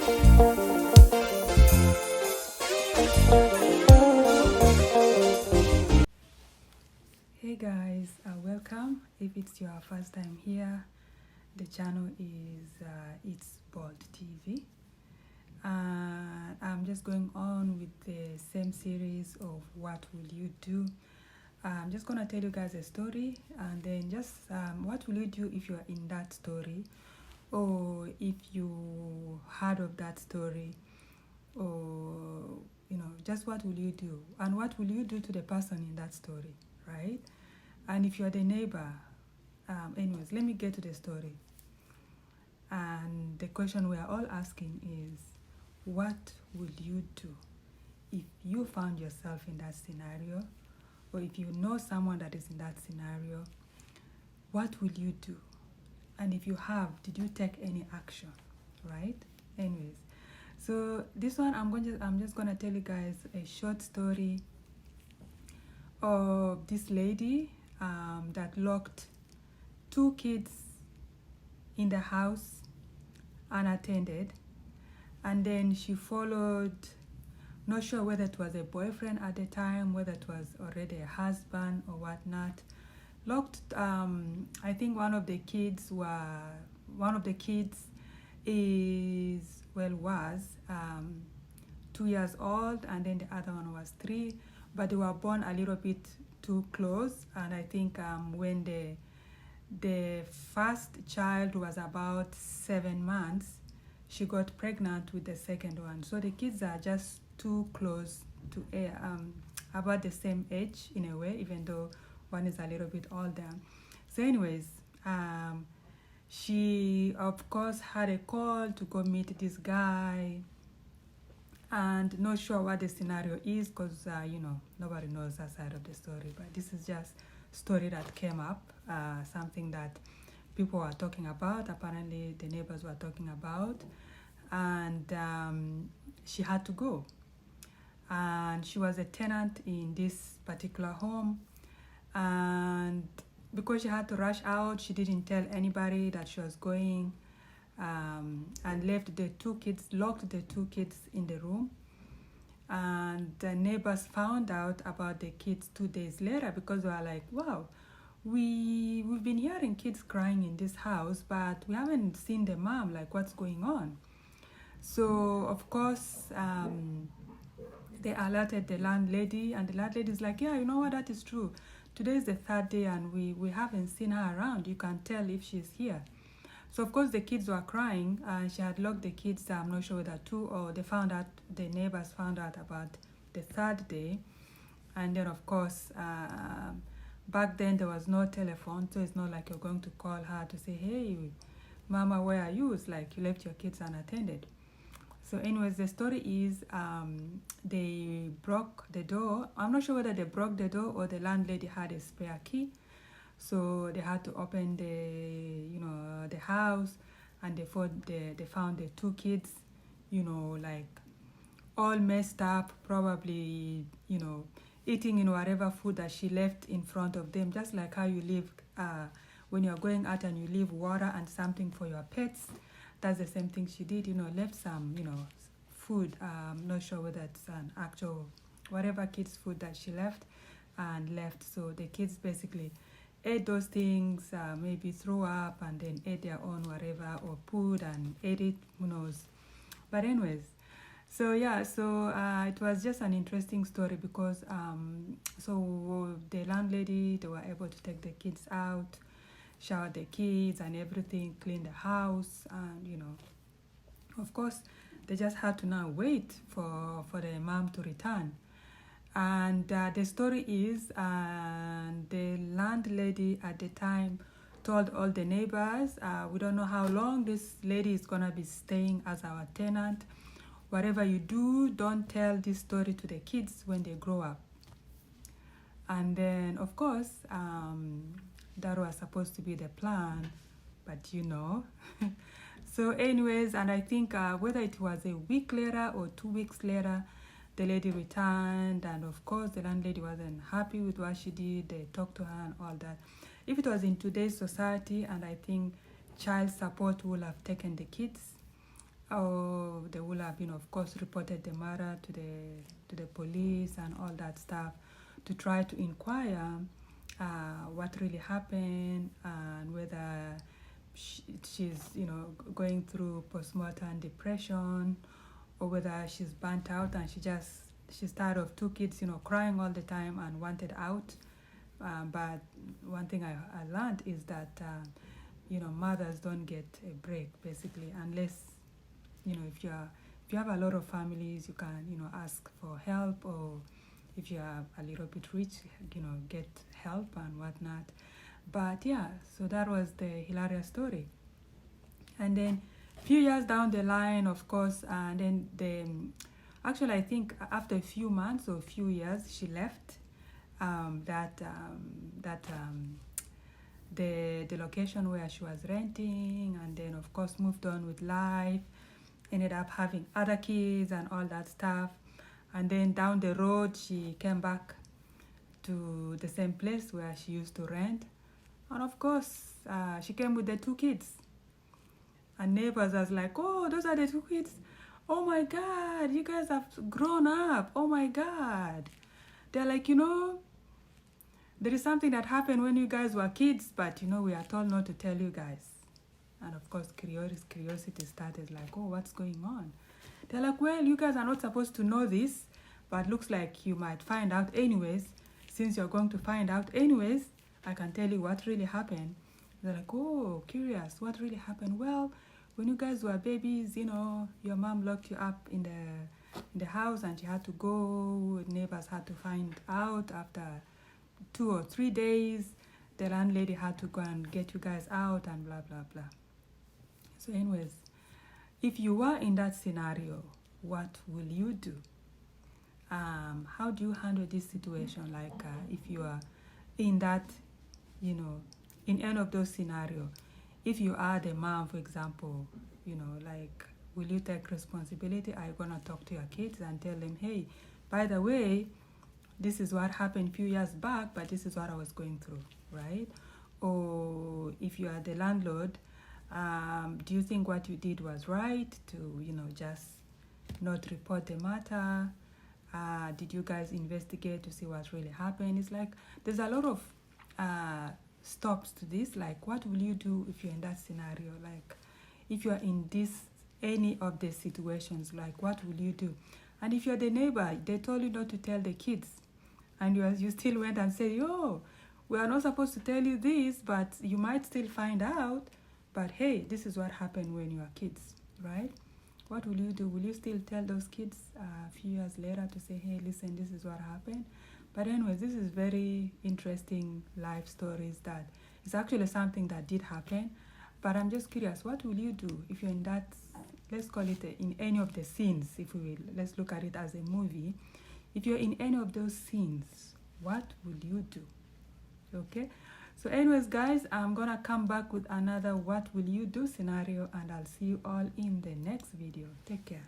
Hey guys, welcome. If it's your first time here, the channel is It's Bold TV. I'm just going on with the same series of what will you do. I'm just gonna tell you guys a story, and then just what will you do if you are in that story, or if you heard of that story, or just what will you do, and what will you do to the person in that story, right? And if you're the neighbor, anyways, let me get to the story. And the question we are all asking is, what will you do if you found yourself in that scenario, or if you know someone that is in that scenario? What will you do? And if you have, did you take any action, right? Anyways, so this one I'm just gonna tell you guys a short story of this lady that locked 2 kids in the house unattended, and then she followed, not sure whether it was a boyfriend at the time, whether it was already a husband or whatnot, locked I think one of the kids was 2 years old, and then the other one was 3, but they were born a little bit too close. And I think when the first child was about 7 months, she got pregnant with the second one. So the kids are just too close to about the same age in a way, even though one is a little bit older. So anyways, she of course had a call to go meet this guy, and not sure what the scenario is, because nobody knows that side of the story, but this is just story that came up, something that people were talking about, apparently the neighbors were talking about. And she had to go, and she was a tenant in this particular home, and because she had to rush out, she didn't tell anybody that she was going, and locked the 2 kids in the room. And the neighbors found out about the kids 2 days later, because they were like, wow, we've been hearing kids crying in this house, but we haven't seen the mom, like what's going on. So of course they alerted the landlady, and the landlady is like, yeah, you know what, that is true. Today is the 3rd day, and we haven't seen her around. You can tell if she's here. So of course the kids were crying, and she had locked the kids. I'm not sure whether 2, or the neighbors found out about the 3rd day. And then of course back then there was no telephone, so it's not like you're going to call her to say, hey mama, where are you? It's like you left your kids unattended. So anyways, the story is they broke the door. I'm not sure whether they broke the door or the landlady had a spare key. So they had to open the house, and they found the 2 kids, like all messed up, probably eating whatever food that she left in front of them, just like how you leave when you're going out and you leave water and something for your pets. That's the same thing she did, left some food. I'm not sure whether it's an actual whatever kids food that she left. So the kids basically ate those things, maybe threw up, and then ate their own whatever, or pooed and ate it, who knows. But anyways, so yeah, so it was just an interesting story, because so the landlady, they were able to take the kids out, shower the kids and everything, clean the house, and of course they just had to now wait for the mom to return. And the story is, the landlady at the time told all the neighbors, we don't know how long this lady is gonna be staying as our tenant. Whatever you do, don't tell this story to the kids when they grow up. And then of course that was supposed to be the plan, but so anyways, and I think whether it was a week later or 2 weeks later, the lady returned, and of course the landlady wasn't happy with what she did. They talked to her and all that. If it was in today's society, and I think child support would have taken the kids, or they would have, of course, reported the matter to the police and all that stuff to try to inquire what really happened and whether she's, going through postmortem depression, or whether she's burnt out and she's tired of two kids, crying all the time and wanted out. But one thing I learned is that, mothers don't get a break, basically, unless, if you have a lot of families, you can, ask for help, or if you are a little bit rich, get help and whatnot. But yeah, so that was the hilarious story. And then a few years down the line, of course, and then actually I think after a few months or a few years, she left the location where she was renting, and then of course moved on with life, ended up having other kids and all that stuff. And then down the road, she came back to the same place where she used to rent. And of course, she came with the two kids. And neighbors was like, oh, those are the two kids. Oh my God, you guys have grown up. Oh my God. They're like, there is something that happened when you guys were kids, but we are told not to tell you guys. And of course, curiosity started like, oh, what's going on? They're like, well, you guys are not supposed to know this, but looks like you might find out anyways. Since you're going to find out anyways, I can tell you what really happened. They're like, oh, curious, what really happened? Well, when you guys were babies, your mom locked you up in the house and you had to go. Neighbors had to find out after 2 or 3 days. The landlady had to go and get you guys out and blah, blah, blah. So anyways, if you were in that scenario, what will you do? How do you handle this situation? Like if you are in that, in any of those scenarios, if you are the mom, for example, like, will you take responsibility? Are you going to talk to your kids and tell them, hey, by the way, this is what happened a few years back, but this is what I was going through, right? Or if you are the landlord, do you think what you did was right to, just not report the matter? Did you guys investigate to see what really happened? It's like there's a lot of stops to this. Like, what will you do if you're in that scenario? Like, if you're in any of the situations, like, what will you do? And if you're the neighbor, they told you not to tell the kids, and you still went and said, oh, we are not supposed to tell you this, but you might still find out. But hey, this is what happened when you were kids, right? What will you do? Will you still tell those kids a few years later to say, hey, listen, this is what happened? But anyways, this is very interesting life stories that it's actually something that did happen. But I'm just curious, what will you do if you're in that, let's call it in any of the scenes, if we will, let's look at it as a movie. If you're in any of those scenes, what will you do? Okay? So anyways, guys, I'm going to come back with another what will you do scenario, and I'll see you all in the next video. Take care.